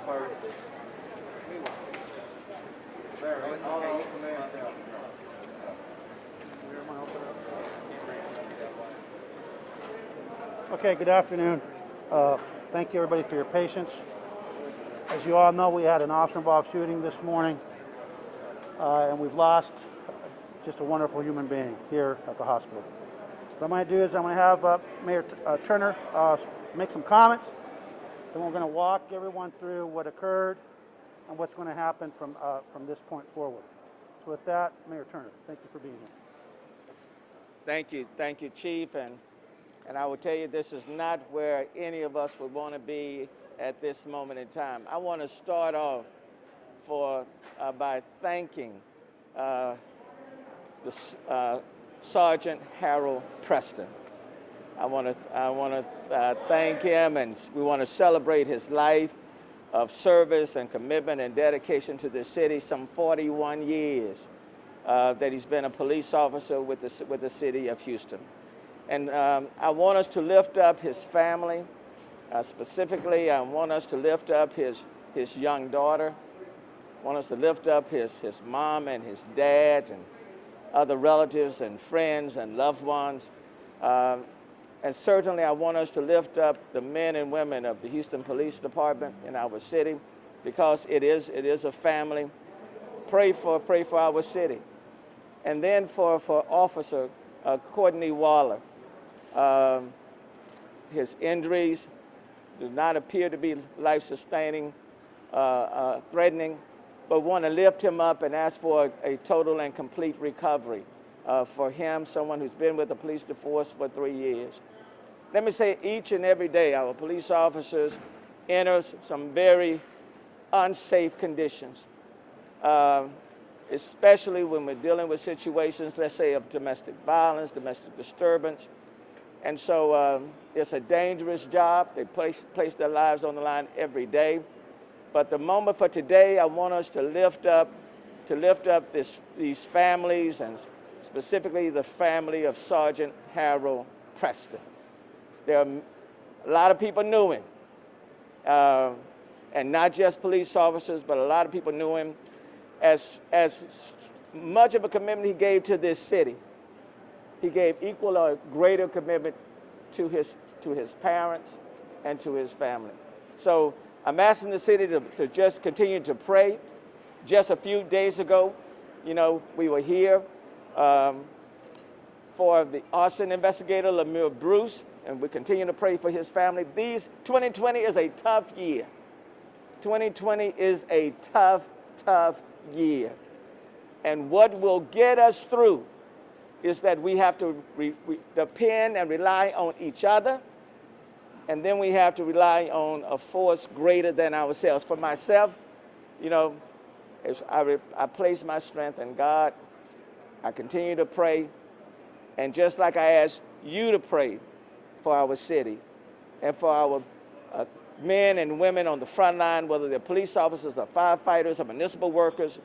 first. Okay, good afternoon. Thank you everybody for your patience. As you all know, we had an officer-involved shooting this morning, and we've lost just a wonderful human being here at the hospital. What I'm going to do is I'm going to have Mayor Turner make some comments, then we're going to walk everyone through what occurred and what's going to happen from this point forward. So with that, Mayor Turner, thank you for being here. Thank you, Chief, and I will tell you, this is not where any of us would want to be at this moment in time. I want to start off by thanking Sergeant Harold Preston. I want to thank him, and we want to celebrate his life of service and commitment and dedication to the city. Some 41 years that he's been a police officer with the city of Houston. And I want us to lift up his family. Specifically, I want us to lift up his young daughter. I want us to lift up his mom and his dad and other relatives and friends and loved ones. And certainly I want us to lift up the men and women of the Houston Police Department in our city, because it is a family. Pray for our city. And then for Officer Courtney Waller. His injuries do not appear to be life-sustaining, threatening, but want to lift him up and ask for a total and complete recovery for him, someone who's been with the police force for 3 years. Let me say, each and every day, our police officers enter some very unsafe conditions, especially when we're dealing with situations, let's say, of domestic violence, domestic disturbance. And so it's a dangerous job. They place their lives on the line every day. But the moment for today, I want us to lift up these families, and specifically the family of Sergeant Harold Preston. There are a lot of people knew him, and not just police officers, but a lot of people knew him as much of a commitment he gave to this city. He gave equal or greater commitment to his parents and to his family. So I'm asking the city to just continue to pray. Just a few days ago, we were here for the arson investigator, Lemire Bruce, and we continue to pray for his family. 2020 is a tough year. 2020 is a tough year. And what will get us through is that we have to depend and rely on each other, and then we have to rely on a force greater than ourselves. For myself, I place my strength in God. I continue to pray, and just like I ask you to pray for our city and for our men and women on the front line, whether they're police officers or firefighters or municipal workers,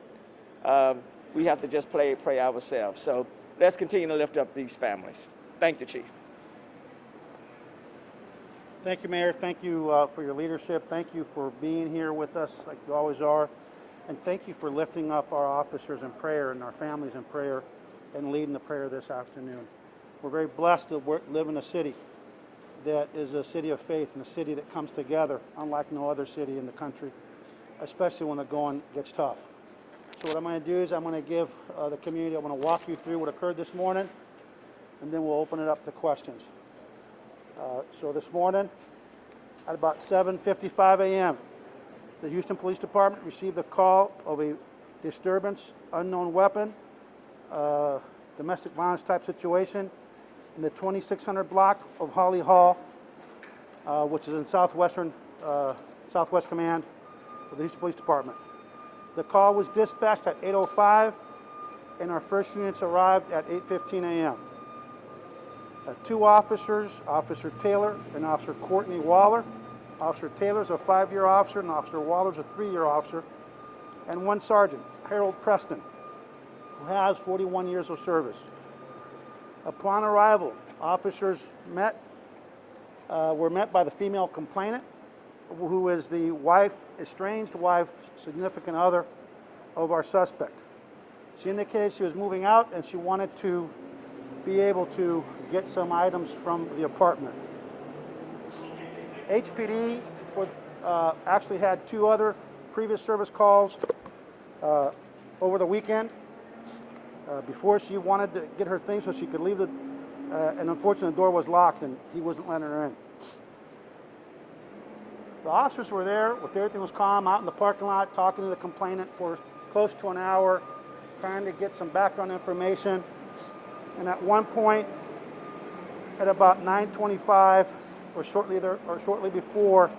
we have to just pray ourselves. So let's continue to lift up these families. Thank you, Chief. Thank you, Mayor. Thank you for your leadership. Thank you for being here with us like you always are. And thank you for lifting up our officers in prayer and our families in prayer and leading the prayer this afternoon. We're very blessed to live in a city that is a city of faith and a city that comes together unlike no other city in the country, especially when the going gets tough. So what I'm going to do is I'm going to give the community, I'm going to walk you through what occurred this morning, and then we'll open it up to questions. So this morning, at about 7:55 a.m., the Houston Police Department received a call of a disturbance, unknown weapon, domestic violence type situation in the 2600 block of Holly Hall, which is in Southwest Command of the Houston Police Department. The call was dispatched at 8:05, and our first units arrived at 8:15 a.m. Two officers, Officer Taylor and Officer Courtney Waller. Officer Taylor is a 5-year officer, and Officer Waller is a 3-year officer, and one sergeant, Harold Preston, who has 41 years of service. Upon arrival, officers were met by the female complainant, who is the wife, estranged wife, significant other of our suspect. She indicated she was moving out and she wanted to be able to get some items from the apartment. HPD actually had 2 other previous service calls over the weekend before she wanted to get her things so she could leave and unfortunately the door was locked and he wasn't letting her in. The officers were there, with everything was calm, out in the parking lot, talking to the complainant for close to an hour, trying to get some background information. And at one point, at about 9:25, or shortly before,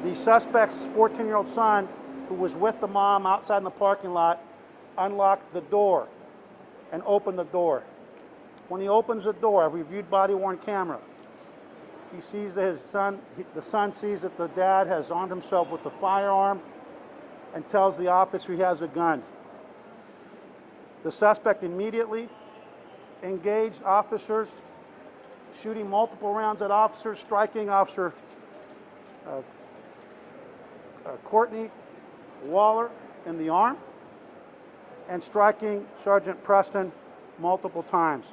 the suspect's 14-year-old son, who was with the mom outside in the parking lot, unlocked the door and opened the door. When he opens the door, I've reviewed body-worn camera. He sees that the son sees that the dad has armed himself with a firearm and tells the officer he has a gun. The suspect immediately engaged officers, shooting multiple rounds at officers, striking Officer Courtney Waller in the arm and striking Sergeant Preston multiple times.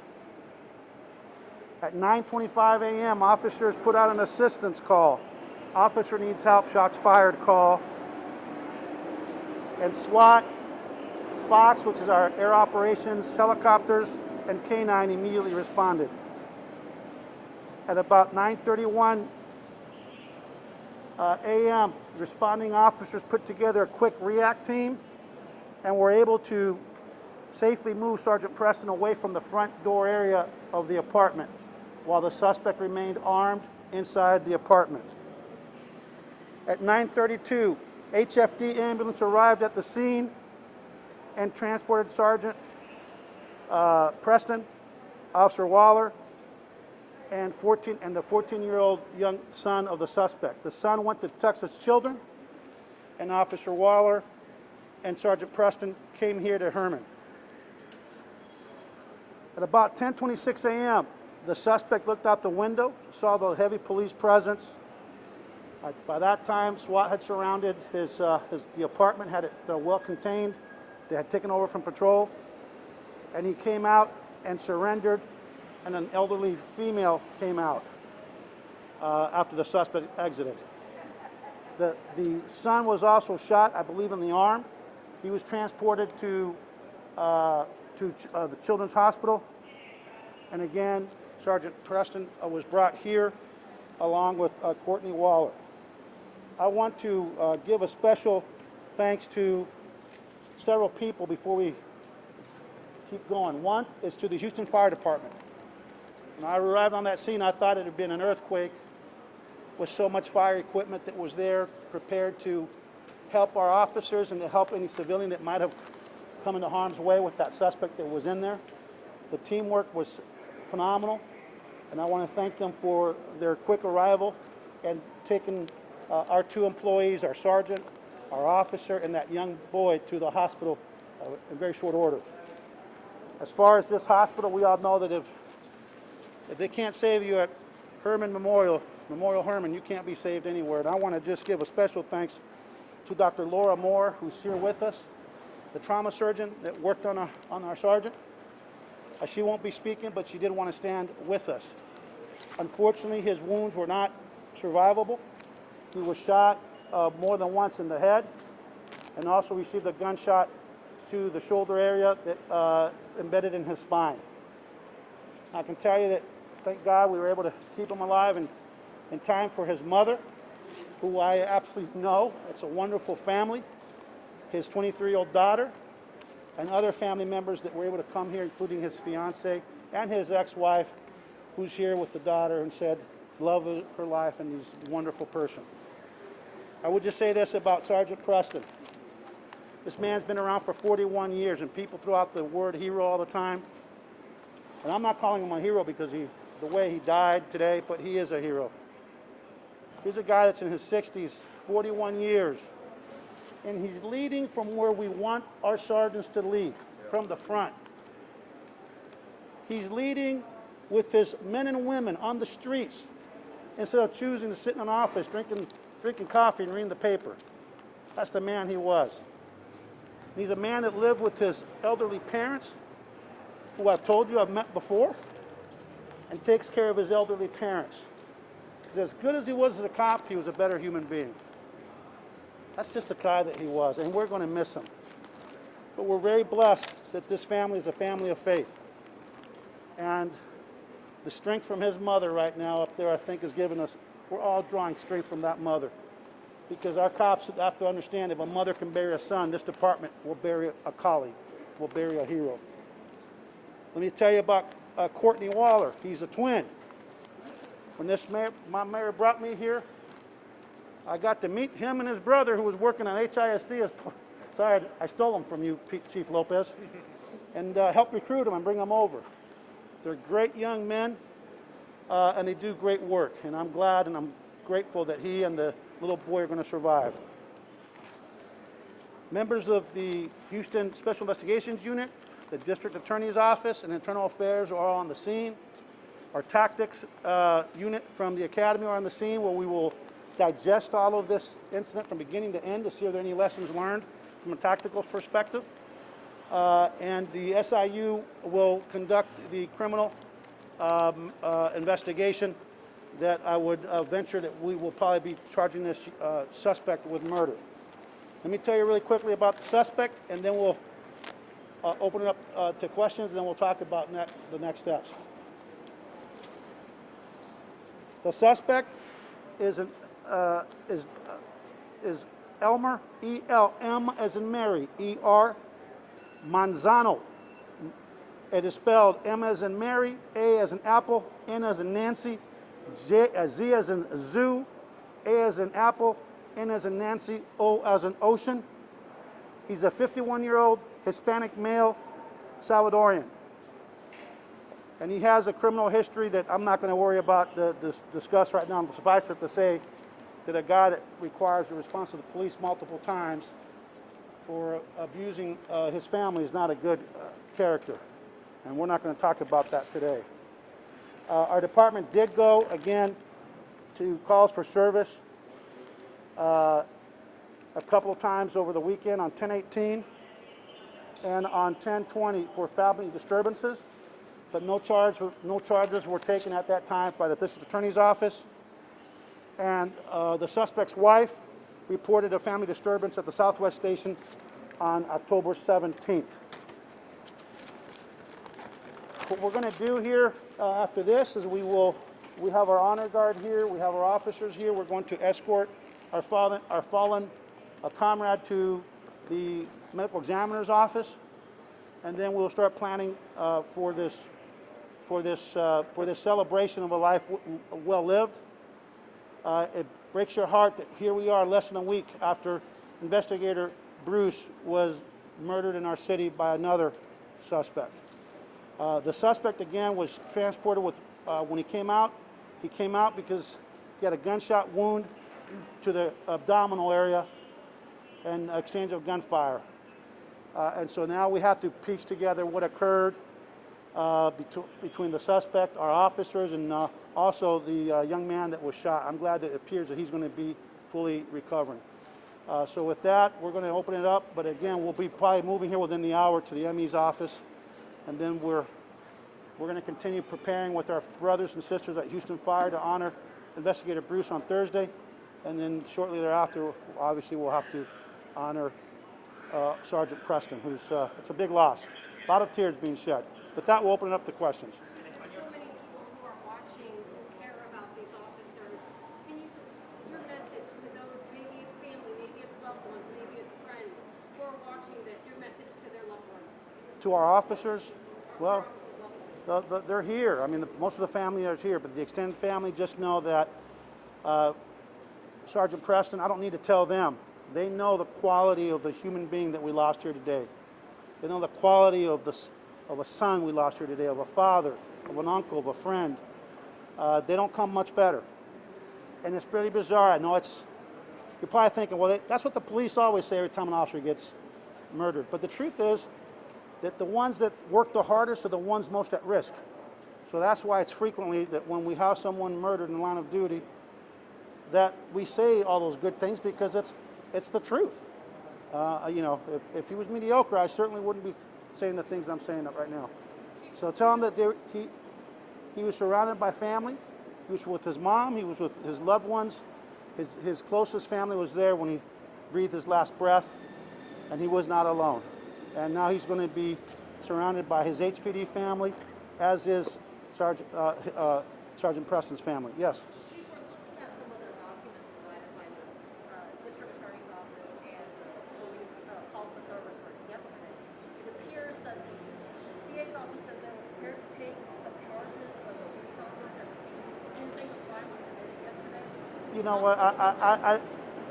At 9:25 a.m., officers put out an assistance call. Officer needs help, shots fired call. And SWAT, Fox, which is our air operations, helicopters, and K-9 immediately responded. At about 9:31 a.m., responding officers put together a quick react team and were able to safely move Sergeant Preston away from the front door area of the apartment while the suspect remained armed inside the apartment. At 9:32, HFD ambulance arrived at the scene and transported Sergeant Preston, Officer Waller, and the 14-year-old young son of the suspect. The son went to Texas Children, and Officer Waller and Sergeant Preston came here to Herman. At about 10:26 a.m., the suspect looked out the window, saw the heavy police presence. By that time, SWAT had surrounded the apartment, had it well contained. They had taken over from patrol, and he came out and surrendered, and an elderly female came out after the suspect exited. The son was also shot, I believe, in the arm. He was transported to the Children's Hospital, and again, Sergeant Preston was brought here along with Courtney Waller. I want to give a special thanks to several people before we keep going. One is to the Houston Fire Department. When I arrived on that scene, I thought it had been an earthquake with so much fire equipment that was there prepared to help our officers and to help any civilian that might have come into harm's way with that suspect that was in there. The teamwork was phenomenal, and I want to thank them for their quick arrival and taking our 2 employees, our sergeant, our officer, and that young boy to the hospital in very short order. As far as this hospital, we all know that if they can't save you at Herman Memorial Herman, you can't be saved anywhere. And I want to just give a special thanks to Dr. Laura Moore, who's here with us, the trauma surgeon that worked on our sergeant. She won't be speaking, but she did want to stand with us. Unfortunately, his wounds were not survivable. He was shot more than once in the head and also received a gunshot to the shoulder area that embedded in his spine. I can tell you that, thank God, we were able to keep him alive in time for his mother, who I absolutely know. It's a wonderful family. His 23-year-old daughter and other family members that were able to come here, including his fiance and his ex-wife, who's here with the daughter and said it's love of her life and he's a wonderful person. I would just say this about Sergeant Preston. This man's been around for 41 years, and people throw out the word hero all the time. And I'm not calling him a hero because the way he died today, but he is a hero. He's a guy that's in his 60s, 41 years, and he's leading from where we want our sergeants to lead, from the front. He's leading with his men and women on the streets, instead of choosing to sit in an office drinking coffee and reading the paper. That's the man he was. And he's a man that lived with his elderly parents, who I've told you I've met before, and takes care of his elderly parents. Because as good as he was as a cop, he was a better human being. That's just the guy that he was, and we're going to miss him. But we're very blessed that this family is a family of faith. And the strength from his mother right now up there, I think, has given us, we're all drawing strength from that mother. Because our cops have to understand, if a mother can bury a son, this department will bury a colleague, will bury a hero. Let me tell you about Courtney Waller. He's a twin. When my mayor brought me here, I got to meet him and his brother, who was working on HISD. Sorry, I stole them from you, Chief Lopez, and helped recruit them and bring them over. They're great young men, and they do great work. And I'm glad and I'm grateful that he and the little boy are going to survive. Members of the Houston Special Investigations Unit, the District Attorney's Office, and Internal Affairs are all on the scene. Our Tactics Unit from the Academy are on the scene, where we will digest all of this incident from beginning to end to see if there are any lessons learned from a tactical perspective. And the SIU will conduct the criminal investigation that I would venture that we will probably be charging this suspect with murder. Let me tell you really quickly about the suspect, and then we'll open it up to questions, and then we'll talk about the next steps. The suspect is Elmer, E-L-M as in Mary, E-R, Manzano. It is spelled M as in Mary, A as in Apple, N as in Nancy, Z as in Zoo, A as in Apple, N as in Nancy, O as in Ocean. He's a 51-year-old Hispanic male Salvadorian. And he has a criminal history that I'm not going to worry about to discuss right now. Suffice it to say that a guy that requires the response of the police multiple times for abusing his family is not a good character. And we're not going to talk about that today. Our department did go, again, to calls for service a couple of times over the weekend on 10/18 and on 10/20 for family disturbances. But no charges were taken at that time by the district attorney's office. And the suspect's wife reported a family disturbance at the Southwest Station on October 17th. What we're going to do here after this is we have our honor guard here, we have our officers here. We're going to escort our fallen comrade to the medical examiner's office, and then we'll start planning for this celebration of a life well lived. It breaks your heart that here we are less than a week after investigator Bruce was murdered in our city by another suspect. The suspect, again, was transported with, when he came out because he had a gunshot wound to the abdominal area and exchange of gunfire. And so now we have to piece together what occurred between the suspect, our officers, and also the young man that was shot. I'm glad that it appears that he's going to be fully recovering. So with that, we're going to open it up, but again, we'll be probably moving here within the hour to the ME's office, and then we're going to continue preparing with our brothers and sisters at Houston Fire to honor Investigator Bruce on Thursday, and then shortly thereafter, obviously, we'll have to honor Sergeant Preston, who's it's a big loss. A lot of tears being shed. With that, we'll open it up to questions. There's so many people who are watching who care about these officers. Can you, your message to those, maybe it's family, maybe it's loved ones, maybe it's friends who are watching this, your message to their loved ones? To our officers, well, they're here. I mean, most of the family is here, but the extended family just know that Sergeant Preston, I don't need to tell them. They know the quality of the human being that we lost here today. They know the quality of a son we lost here today, of a father, of an uncle, of a friend. They don't come much better. And it's pretty bizarre. I know you're probably thinking, well, that's what the police always say every time an officer gets murdered. But the truth is that the ones that work the hardest are the ones most at risk. So that's why it's frequently that when we have someone murdered in the line of duty, that we say all those good things because it's the truth. You know, if he was mediocre, I certainly wouldn't be saying the things I'm saying right now. So tell him that he was surrounded by family. He was with his mom. He was with his loved ones. His closest family was there when he breathed his last breath, and he was not alone. And now he's going to be surrounded by his HPD family, as is Sergeant Preston's family. Yes? Chief, we're looking at some of the documents provided by the District Attorney's Office and the police call for service for yesterday. It appears that the DA's office said they were prepared to take some charges for the police officers at the scene. Do you think a crime was committed yesterday? You know what?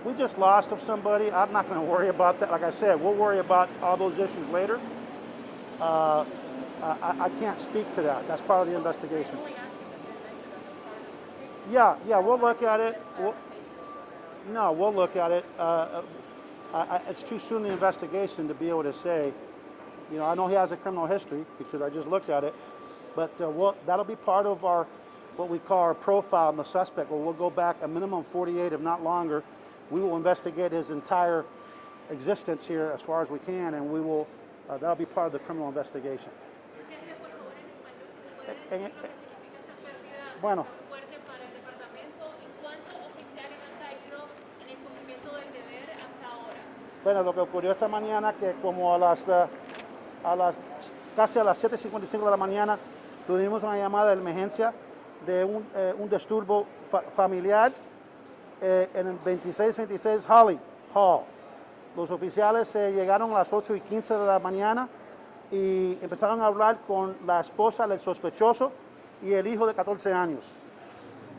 We just lost of somebody. I'm not going to worry about that. Like I said, we'll worry about all those issues later. I can't speak to that. That's part of the investigation. I'm only asking because you mentioned that the charges were taken. Yeah, we'll look at it. No, we'll look at it. It's too soon in the investigation to be able to say. You know, I know he has a criminal history because I just looked at it, but that'll be part of our what we call our profile on the suspect. Where we'll go back a minimum 48, if not longer. We will investigate his entire existence here as far as we can, and we will. That'll be part of the criminal investigation. Bueno. Bueno, lo que ocurrió esta mañana que como casi a las 7:55 de la mañana tuvimos una llamada de emergencia de un disturbo familiar en el 2626 Holly Hall. Los oficiales llegaron a las 8:15 de la mañana y empezaron a hablar con la esposa del sospechoso y el hijo de 14 años.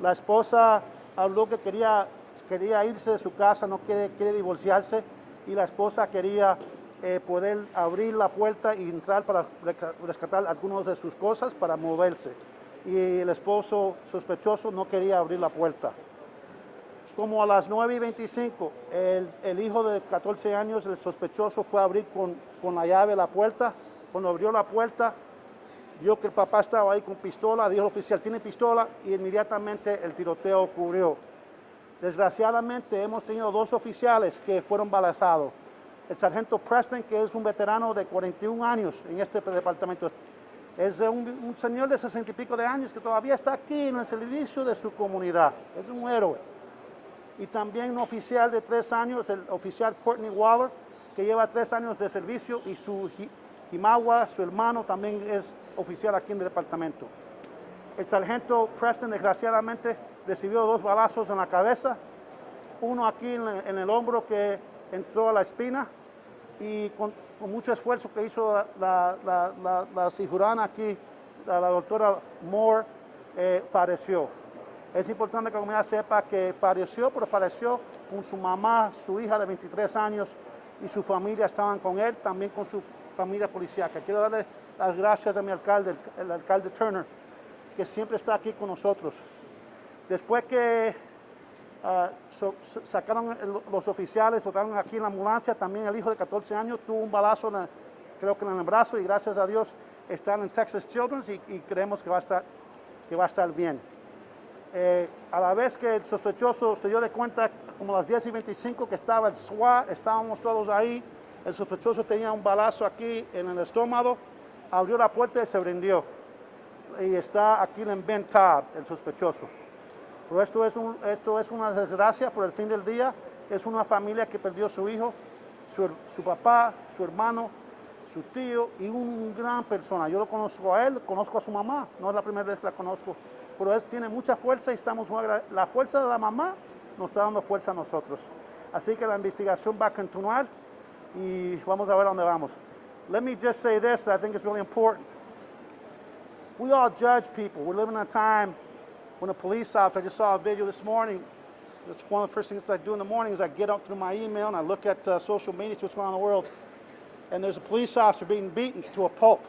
La esposa habló que quería irse de su casa, no quiere divorciarse, y la esposa quería poder abrir la puerta y entrar para rescatar algunas de sus cosas para moverse. Y el esposo sospechoso no quería abrir la puerta. Como a las 9:25, el hijo de 14 años, el sospechoso, fue a abrir con la llave la puerta. Cuando abrió la puerta, vio que el papá estaba ahí con pistola, dijo al oficial, ¿tiene pistola? Y inmediatamente el tiroteo ocurrió. Desgraciadamente hemos tenido 2 oficiales que fueron balazados. El sargento Preston, que es un veterano de 41 años en este departamento, es un señor de 60 y pico de años que todavía está aquí en el servicio de su comunidad. Es un héroe. Y también un oficial de 3 años, el oficial Courtney Waller, que lleva 3 años de servicio, y su Himawa, su hermano, también es oficial aquí en el departamento. El sargento Preston, desgraciadamente, recibió 2 balazos en la cabeza, uno aquí en el hombro que entró a la espina, y con mucho esfuerzo que hizo la cirujana aquí, la doctora Moore, falleció. Es importante que la comunidad sepa que falleció, pero falleció con su mamá, su hija de 23 años y su familia estaban con él, también con su familia policíaca. Quiero darle las gracias a mi alcalde, el alcalde Turner, que siempre está aquí con nosotros. Después que sacaron los oficiales, lo trajeron aquí en la ambulancia, también el hijo de 14 años tuvo un balazo, creo que en el brazo, y gracias a Dios están en Texas Children's y creemos que va a estar bien. A la vez que el sospechoso se dio de cuenta, como a las 10:25, que estaba el SWAT, estábamos todos ahí, el sospechoso tenía un balazo aquí en el estómago, abrió la puerta y se rindió. Y está aquí en Ben Taub, el sospechoso. Pero esto es una desgracia por el fin del día. Es una familia que perdió a su hijo, su papá, su hermano, su tío y una gran persona. Yo lo conozco a él, conozco a su mamá, no es la primera vez que la conozco, pero él tiene mucha fuerza y estamos muy agradecidos. La fuerza de la mamá nos está dando fuerza a nosotros. Así que la investigación va a continuar y vamos a ver a dónde vamos. Let me just say this, I think it's really important. We all judge people. We're living in a time when a police officer, I just saw a video this morning, that's one of the first things I do in the morning is I get up through my email and I look at social media, see what's going on in the world, and there's a police officer being beaten to a pulp.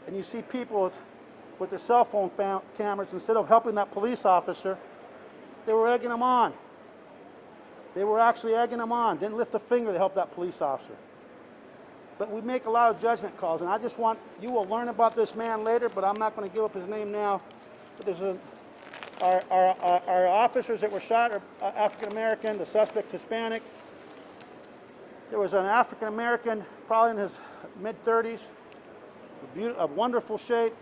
And you see people with their cell phone cameras, instead of helping that police officer, they were egging him on. They were actually egging him on, didn't lift a finger to help that police officer. but we make a lot of judgment calls. And I just want, you will learn about this man later, but I'm not going to give up his name now. But there's our officers that were shot are African American, the suspect's Hispanic. There was an African American, probably in his mid-30s, a wonderful shape,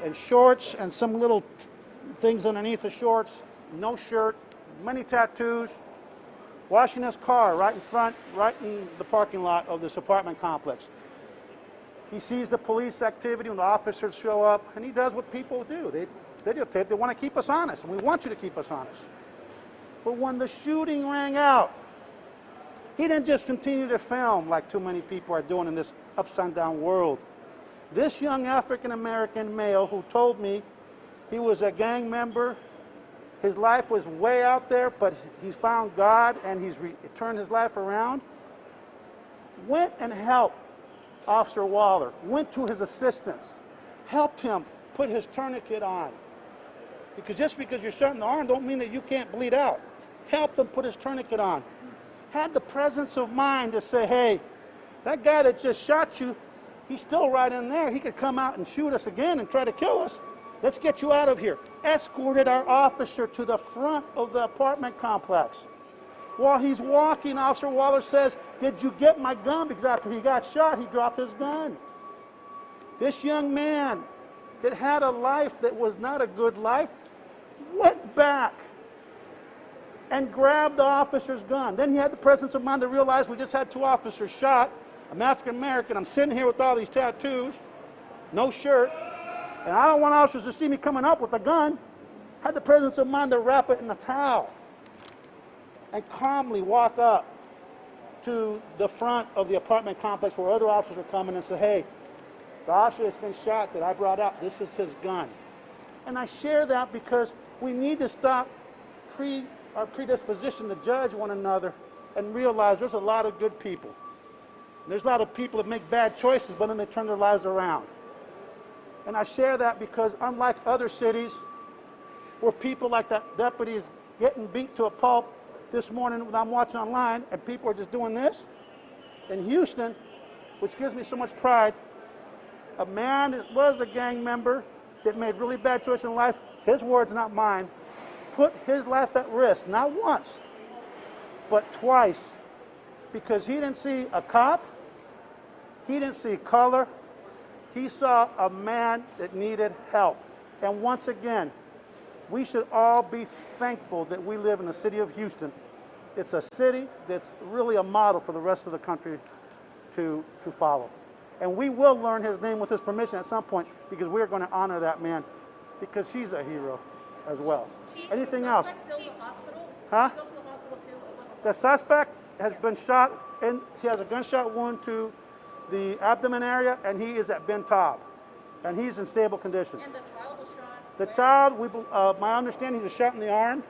and shorts and some little things underneath the shorts, no shirt, many tattoos, washing his car right in front, right in the parking lot of this apartment complex. He sees the police activity when the officers show up, and he does what people do. They want to keep us honest, and we want you to keep us honest. But when the shooting rang out, he didn't just continue to film like too many people are doing in this upside-down world. This young African-American male who told me he was a gang member, his life was way out there, but he's found God and he's turned his life around, went and helped Officer Waller, went to his assistance, helped him put his tourniquet on. Because just because you're shot in the arm don't mean that you can't bleed out. Helped him put his tourniquet on. Had the presence of mind to say, hey, that guy that just shot you, he's still right in there. He could come out and shoot us again and try to kill us. Let's get you out of here. Escorted our officer to the front of the apartment complex. While he's walking, Officer Waller says, did you get my gun? Because after he got shot, he dropped his gun. This young man that had a life that was not a good life went back and grabbed the officer's gun. Then he had the presence of mind to realize we just had 2 officers shot. I'm African American. I'm sitting here with all these tattoos, no shirt, and I don't want officers to see me coming up with a gun. Had the presence of mind to wrap it in a towel and calmly walk up to the front of the apartment complex where other officers were coming and say, hey, the officer that's been shot that I brought out, this is his gun. And I share that because we need to stop our predisposition to judge one another and realize there's a lot of good people. And there's a lot of people that make bad choices, but then they turn their lives around. And I share that because unlike other cities where people like that deputy is getting beat to a pulp this morning when I'm watching online and people are just doing this, in Houston, which gives me so much pride, a man that was a gang member that made really bad choices in life, his words, not mine, put his life at risk, not once, but twice, because he didn't see a cop, he didn't see color, he saw a man that needed help. And once again, we should all be thankful that we live in the city of Houston. It's a city that's really a model for the rest of the country to follow. And we will learn his name with his permission at some point because we're going to honor that man because he's a hero as well. Chief, Anything is the else? suspect still in the hospital? Huh? Did he go to the hospital too? Or was The suspect has been shot, and he has a gunshot wound to the abdomen area, and he is at Ben Taub, and he's in stable condition. And the child was shot? The where? child, my understanding, he was shot in the arm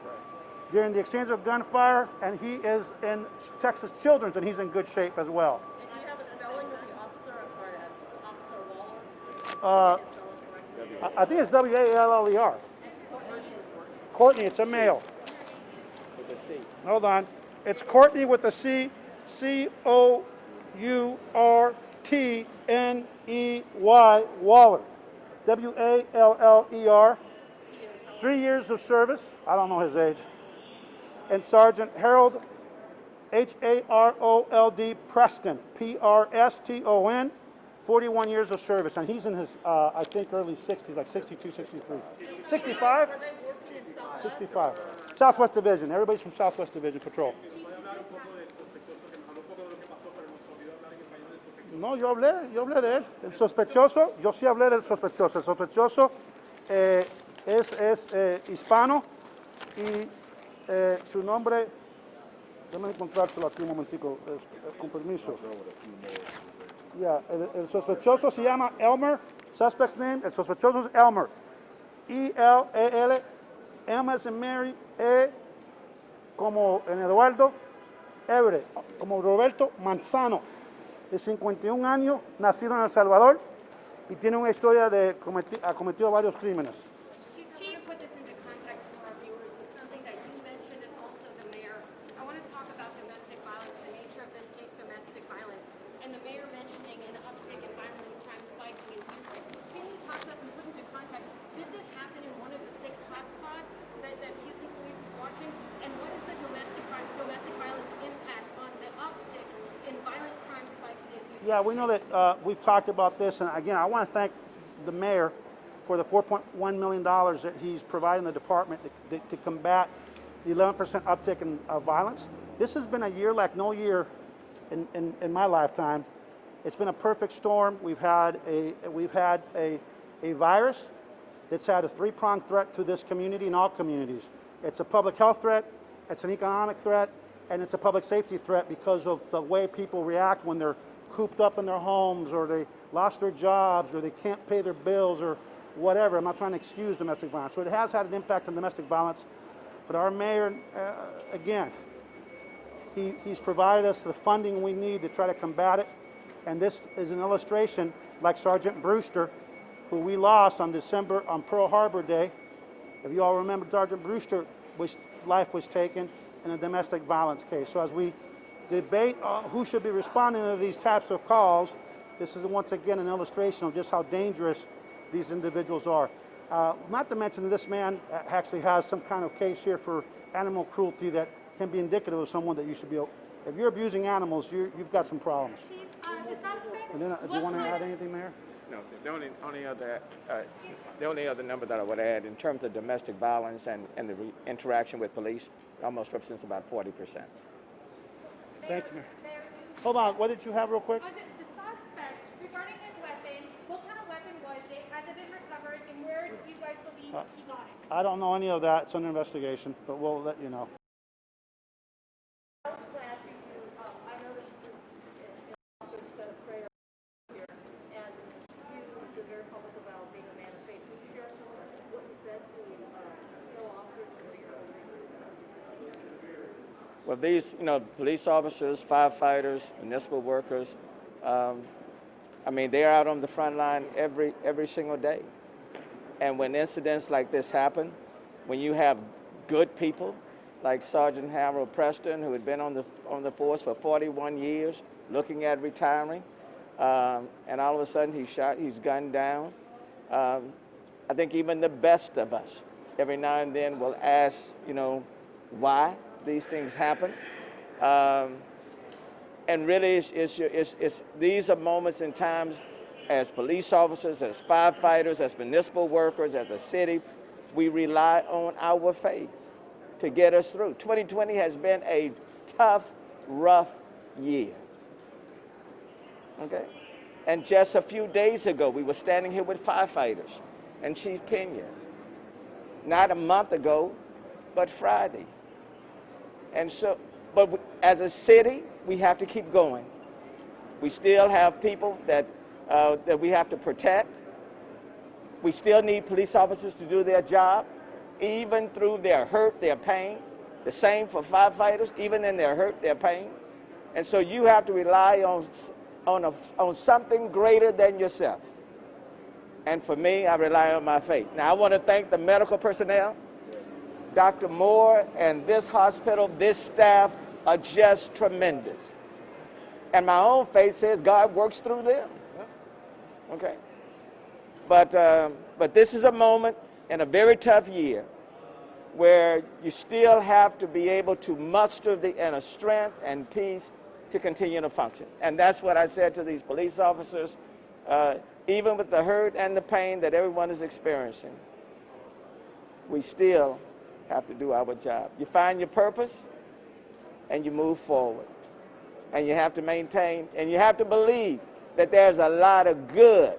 during the exchange of gunfire, and he is in Texas Children's, and he's in good shape as well. And do you have a spelling of the officer? I'm sorry to ask. Officer Waller? His spelling correct? I think it's Waller. Courtney, it's a male. With a C. Hold on. It's Courtney with a C, C-O-U-R-T-N-E-Y, Waller. W-A-L-L-E-R. 3 years of service. I don't know his age. And Sergeant Harold, H-A-R-O-L-D Preston, P-R-S-T-O-N, 41 years of service. And he's in his, I think, early 60s, like 62, 63. 65? Were they working in Southwest? 65. Southwest Division. Everybody's from Southwest Division Patrol. No, yo hablé de él. El sospechoso, yo sí hablé del sospechoso. El sospechoso es hispano y su nombre, déjame encontrárselo aquí un momentico, con permiso. Yeah, el sospechoso se llama Elmer, suspect's name, el sospechoso es Elmer. E-L-E-L, M as in Mary, E como en Eduardo, Everett, como Roberto Manzano, de 51 años, nacido en El Salvador y tiene una historia de ha cometido varios crímenes. Chief, put this into context for our viewers with something that you mentioned and also the mayor. I want to talk about domestic violence, the nature of this case, domestic violence. And the mayor Yeah, we know that we've talked about this, and again, I want to thank the mayor for the $4.1 million that he's providing the department to combat the 11% uptick in violence. This has been a year like no year in my lifetime. It's been a perfect storm. We've had a virus that's had a three-pronged threat to this community and all communities. It's a public health threat, it's an economic threat, and it's a public safety threat because of the way people react when they're cooped up in their homes, or they lost their jobs, or they can't pay their bills, or whatever. I'm not trying to excuse domestic violence. So it has had an impact on domestic violence. But our mayor, again, he's provided us the funding we need to try to combat it. And this is an illustration, like Sergeant Brewster, who we lost on Pearl Harbor Day. If you all remember, Sergeant Brewster, life was taken in a domestic violence case. So as we debate who should be responding to these types of calls, this is once again an illustration of just how dangerous these individuals are. Not to mention that this man actually has some kind of case here for animal cruelty that can be indicative of someone that you should be. If you're abusing animals, you've got some problems. Chief, the suspect. And then, do you want to add anything, Mayor? No, the only other number that I would add in terms of domestic violence and the interaction with police almost represents about 40%. Thank you, Mayor. Hold on, what did you have real quick? The suspect, regarding his weapon, what kind of weapon was it? Has it been recovered? And where do you guys believe he got it? I don't know any of that. It's under investigation, but we'll let you know. I was going to ask you, I noticed you also said a prayer here, and you have been very public about being a man of faith. Can you share some of what you said to fellow officers and your Well, these, police officers, firefighters, municipal workers, I mean, they're out on the front line every single day. And when incidents like this happen, when you have good people like Sergeant Harold Preston, who had been on the force for 41 years, looking at retiring, and all of a sudden he's gunned down. I think even the best of us, every now and then, will ask, why these things happen. And really, these are moments and times as police officers, as firefighters, as municipal workers, as a city, we rely on our faith to get us through. 2020 has been a tough, rough year. Okay? And just a few days ago, we were standing here with firefighters and Chief Pena. Not a month ago, but Friday. And so, but as a city, we have to keep going. We still have people that we have to protect. We still need police officers to do their job, even through their hurt, their pain. The same for firefighters, even in their hurt, their pain. And so you have to rely on something greater than yourself. And for me, I rely on my faith. Now, I want to thank the medical personnel. Dr. Moore and this hospital, this staff are just tremendous. And my own faith says God works through them. Okay? But this is a moment in a very tough year where you still have to be able to muster the inner strength and peace to continue to function. And that's what I said to these police officers, even with the hurt and the pain that everyone is experiencing, we still have to do our job. You find your purpose and you move forward. And you have to maintain, and you have to believe that there's a lot of good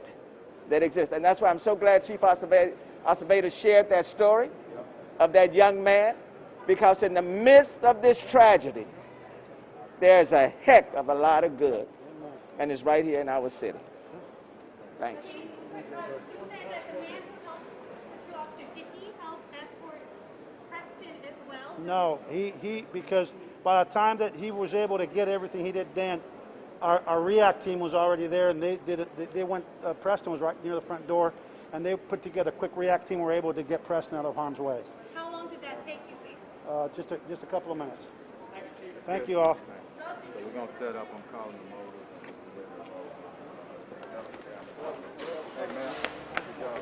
that exists. And that's why I'm so glad Chief Acevedo shared that story of that young man, because in the midst of this tragedy, there's a heck of a lot of good. And it's right here in our city. Thanks. You said that the man who helped the two officers, did he help escort Preston as well? No, he because by the time that he was able to get everything he did, Dan, our REACT team was already there, and they did it. They went. Preston was right near the front door, and they put together a quick REACT team. Were able to get Preston out of harm's way. How long did that take you, Chief? Just a couple of minutes. That's Thank good. you all. So we're gonna set up. I'm calling the motor. Hey man, good job.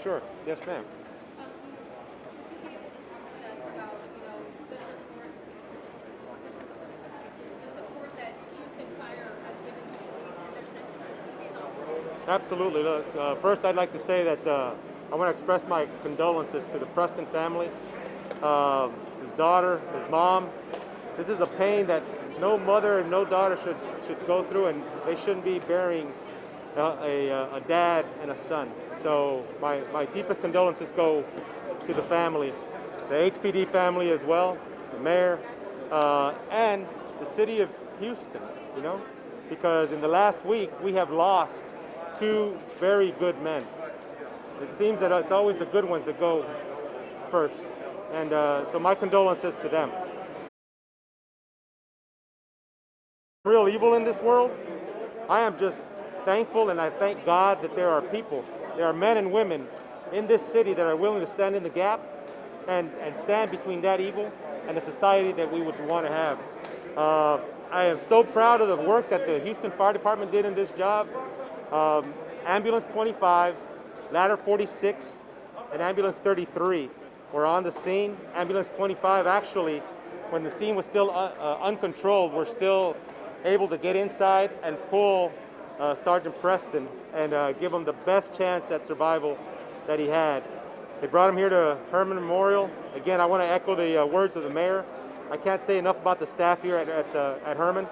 Sure. Yes, ma'am. Would you be able to talk with us about, the support Absolutely. Look, first I'd like to say that I want to express my condolences to the Preston family, his daughter, his mom. This is a pain that no mother and no daughter should go through, and they shouldn't be burying a dad and a son. So my deepest condolences go to the family, the HPD family as well, the mayor, and the city of Houston, you know, because in the last week we have lost two very good men. It seems that it's always the good ones that go first. And so my condolences to them. Real evil in this world, I am just thankful and I thank God that there are people, there are men and women in this city that are willing to stand in the gap and stand between that evil and the society that we would want to have. I am so proud of the work that the Houston Fire Department did in this job. Ambulance 25, Ladder 46, and Ambulance 33 were on the scene. Ambulance 25 actually, when the scene was still uncontrolled, were still able to get inside and pull Sergeant Preston and give him the best chance at survival that he had. They brought him here to Herman Memorial. Again, I want to echo the words of the mayor. I can't say enough about the staff here at Herman.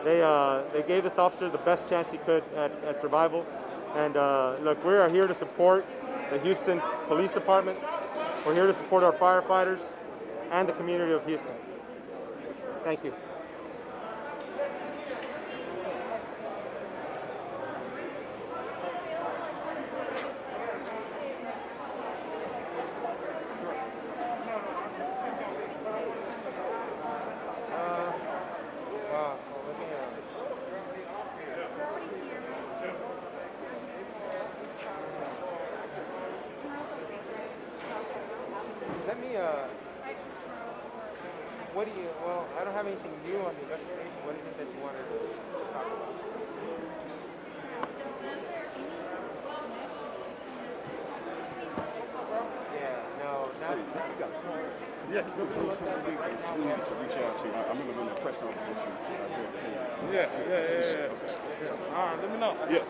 They gave this officer the best chance he could at survival. And look, we are here to support the Houston Police Department. We're here to support our firefighters and the community of Houston. Thank you. Let me, what do you, well, I don't have anything new on the investigation. What is it that you want to talk about? Yeah, no, not. Yeah, we need to reach out to you. I remember doing a press conference with you. Yeah. All right, let me know. Yeah.